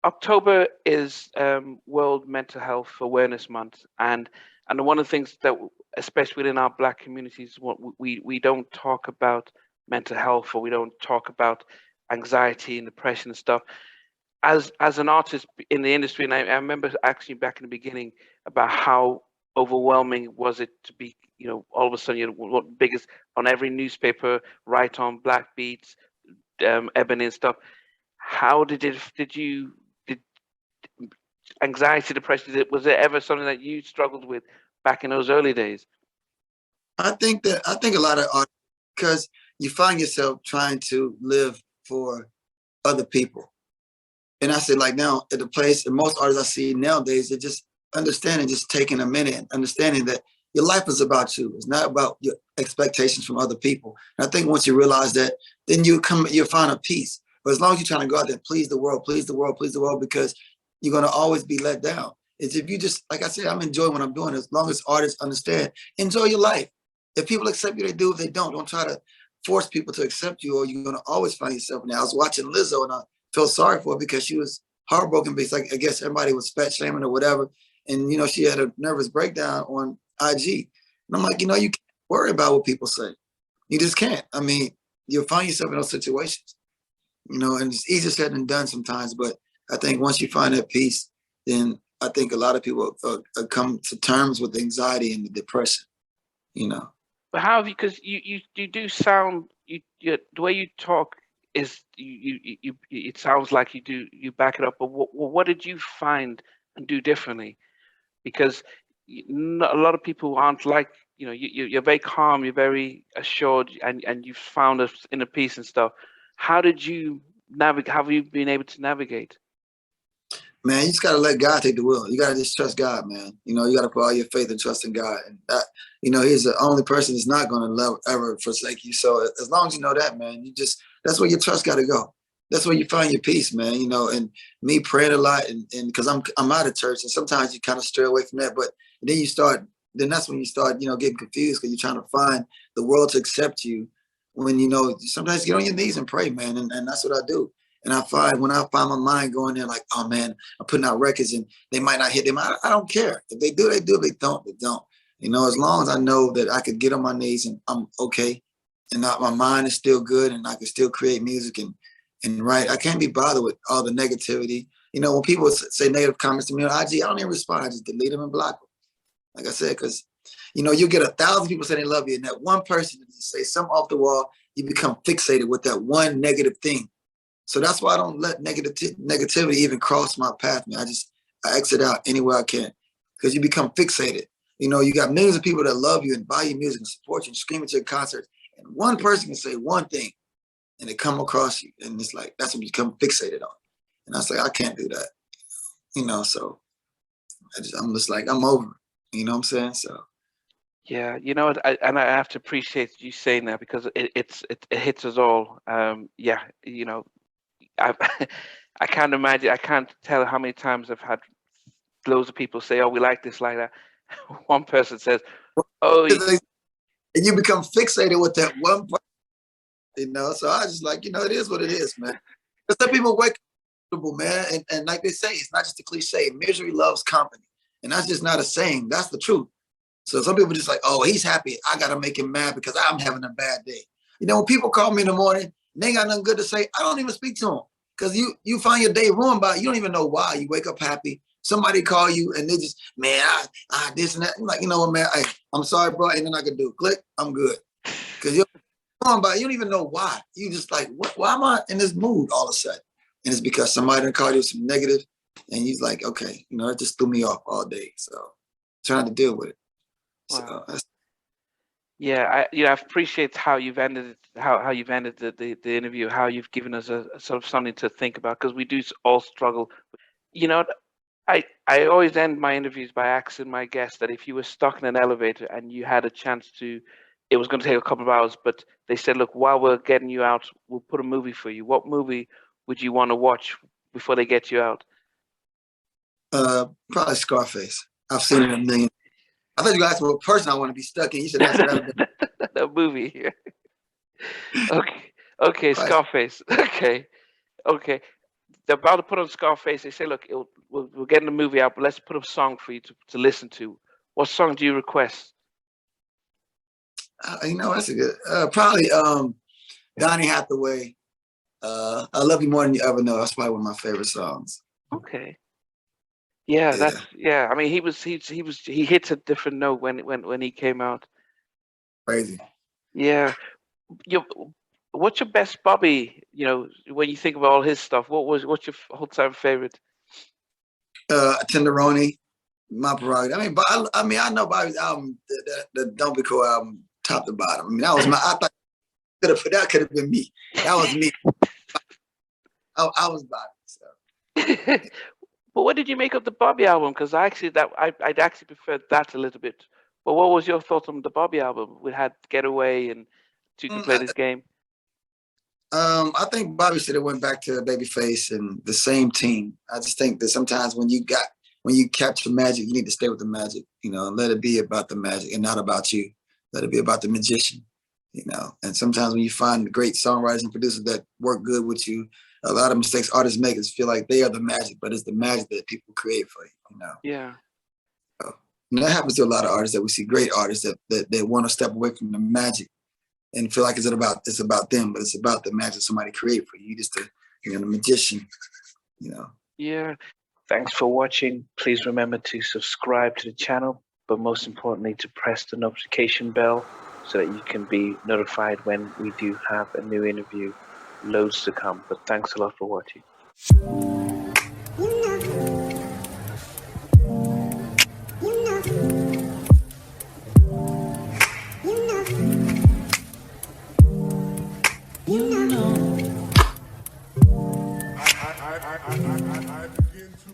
October is World Mental Health Awareness Month, and one of the things that, especially within our Black communities, what we don't talk about mental health, or we don't talk about anxiety and depression and stuff. As an artist in the industry, and I remember actually back in the beginning about how overwhelming was it to be, all of a sudden, what biggest on every newspaper, right on Black Beats, Ebony and stuff. How did anxiety, depression, was it ever something that you struggled with back in those early days? I think a lot of art, because you find yourself trying to live for other people. And I said, like, now at the place, and most artists I see nowadays, they're just understanding, just taking a minute and understanding that your life is about you. It's not about your expectations from other people. And I think once you realize that, then you'll find a peace. But as long as you're trying to go out there and please the world, please the world, please the world, because you're going to always be let down. It's if you just, like I said, I'm enjoying what I'm doing. As long as artists understand, enjoy your life. If people accept you, they do. If they don't try to force people to accept you, or you're going to always find yourself. Now, I was watching Lizzo and I felt sorry for her because she was heartbroken because, like, I guess everybody was fat shaming or whatever. And, she had a nervous breakdown on IG. And I'm like, you can't worry about what people say. You just can't. I mean, you'll find yourself in those situations, and it's easier said than done sometimes. But I think once you find that peace, then I think a lot of people come to terms with the anxiety and the depression, But how have you, because you do sound, the way you talk is, it sounds like you back it up. But what did you find and do differently? Because a lot of people aren't like, you're very calm, you're very assured, and you've found us inner peace and stuff. How did you navigate? Have you been able to navigate? Man, you just got to let God take the wheel. You got to just trust God, man. You got to put all your faith and trust in God. And that, he's the only person that's not going to ever forsake you. So as long as you know that, man, that's where your trust got to go. That's where you find your peace, man. And me praying a lot, and because I'm out of church, and sometimes you kind of stray away from that. But then that's when you start, getting confused, because you're trying to find the world to accept you. When, sometimes you get on your knees and pray, man. And that's what I do. And when I find my mind going there, like, oh man, I'm putting out records and they might not hit them. I don't care. If they do, they do. If they don't, they don't. As long as I know that I could get on my knees and I'm okay, and my mind is still good, and I can still create music and write. I can't be bothered with all the negativity. When people say negative comments to me on IG, I don't even respond. I just delete them and block them. Like I said, because, you'll get 1,000 people say they love you, and that one person just say something off the wall, you become fixated with that one negative thing. So that's why I don't let negativity even cross my path, man. I exit out anywhere I can, because you become fixated. You got millions of people that love you and buy your music and support you and scream at your concerts. And one person can say one thing and they come across you. And it's like, that's what you become fixated on. And I was like, I can't do that. So I'm just like, I'm over it. You know what I'm saying? So. Yeah, I have to appreciate you saying that, because it hits us all. Yeah, I can't imagine. I can't tell how many times I've had loads of people say, "Oh, we like this, like that." One person says, "Oh," and you become fixated with that one person. So I just like, it is what it is, man. Because some people wake up, man, and like they say, it's not just a cliche. Misery loves company, and that's just not a saying. That's the truth. So some people just like, "Oh, he's happy. I gotta make him mad because I'm having a bad day." When people call me in the morning, they ain't got nothing good to say, I don't even speak to them, because you find your day ruined by it. You don't even know why. You wake up happy. Somebody call you and they just, man, I this and that. I'm like, you know what, man? I'm sorry, bro. Ain't nothing I can do. Click. I'm good. Because you don't even know why. You just like, why am I in this mood all of a sudden? And it's because somebody called you some negative, and you're like, okay, it just threw me off all day. So trying to deal with it. Wow. So yeah, I appreciate how you've ended the interview, how you've given us a sort of something to think about, because we do all struggle. I always end my interviews by asking my guests that if you were stuck in an elevator and you had a chance to, it was going to take a couple of hours, but they said, look, while we're getting you out, we'll put a movie for you. What movie would you want to watch before they get you out? Probably Scarface. I've seen it a million. I thought you asked what person I want to be stuck in. You should answer that. That movie. Okay, Scarface. Okay. they're about to put on Scarface. They say, look, we're getting the movie out, but let's put a song for you to listen to. What song do you request? You know, that's a good, probably Donny Hathaway. I Love You More Than You Ever Know. That's probably one of my favorite songs. Okay. Yeah, that's I mean, he hits a different note when he came out. Crazy. Yeah. What's your best Bobby? You know, when you think of all his stuff, what's your all-time favorite? Tenderoni, My Prerogative. I mean, I know Bobby's album, the Don't Be Cool album, top to bottom. I mean, that was I thought that could have been me. That was me. I was Bobby. So. But what did you make of the Bobby album? Because I'd actually preferred that a little bit. But what was your thought on the Bobby album? We had Getaway and You Can Play This Game. I think Bobby should have went back to Babyface and the same team. I just think that sometimes when you capture magic, you need to stay with the magic, you know, and let it be about the magic and not about you. Let it be about the magician, you know. And sometimes when you find great songwriters and producers that work good with you, a lot of mistakes artists make is feel like they are the magic, but it's the magic that people create for you, you know. Yeah. And that happens to a lot of artists that we see, great artists that they want to step away from the magic and feel like it's about them, but it's about the magic somebody create for you. You just the magician, you know. Yeah. Thanks for watching. Please remember to subscribe to the channel, but most importantly to press the notification bell so that you can be notified when we do have a new interview. Loads to come, but thanks a lot for watching. I begin to